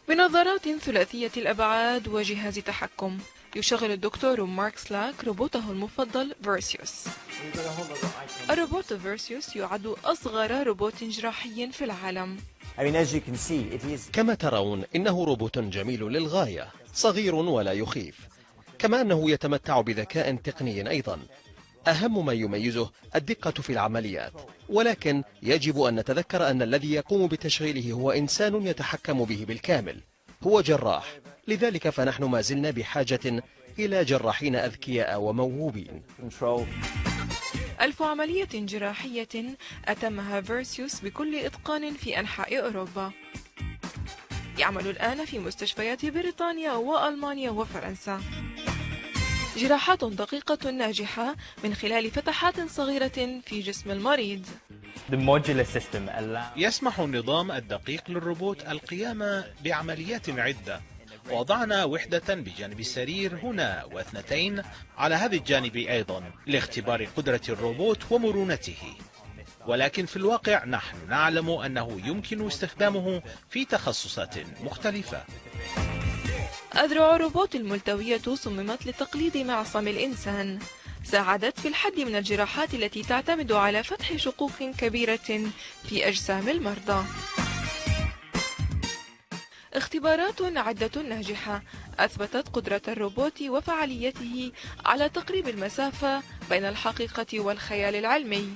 بنظارات ثلاثية الأبعاد وجهاز تحكم، يشغل الدكتور مارك سلاك روبوته المفضل فيرسيوس. الروبوت فيرسيوس يعد أصغر روبوت جراحي في العالم. كما ترون إنه روبوت جميل للغاية، صغير ولا يخيف، كما أنه يتمتع بذكاء تقني أيضا. أهم ما يميزه الدقة في العمليات، ولكن يجب أن نتذكر أن الذي يقوم بتشغيله هو إنسان يتحكم به بالكامل، هو جراح. لذلك فنحن ما زلنا بحاجة إلى جراحين أذكياء وموهوبين. 1000 عملية جراحية أتمها فيرسيوس بكل إتقان في أنحاء أوروبا. يعمل الآن في مستشفيات بريطانيا وألمانيا وفرنسا. جراحات دقيقة ناجحة من خلال فتحات صغيرة في جسم المريض. يسمح النظام الدقيق للروبوت القيام بعمليات عدة. وضعنا وحدة بجانب السرير هنا واثنتين على هذا الجانب أيضا لاختبار قدرة الروبوت ومرونته، ولكن في الواقع نحن نعلم أنه يمكن استخدامه في تخصصات مختلفة. أذرع الروبوت الملتوية صممت لتقليد معصم الإنسان، ساعدت في الحد من الجراحات التي تعتمد على فتح شقوق كبيرة في أجسام المرضى. اختبارات عدة ناجحة أثبتت قدرة الروبوت وفعاليته على تقريب المسافة بين الحقيقة والخيال العلمي.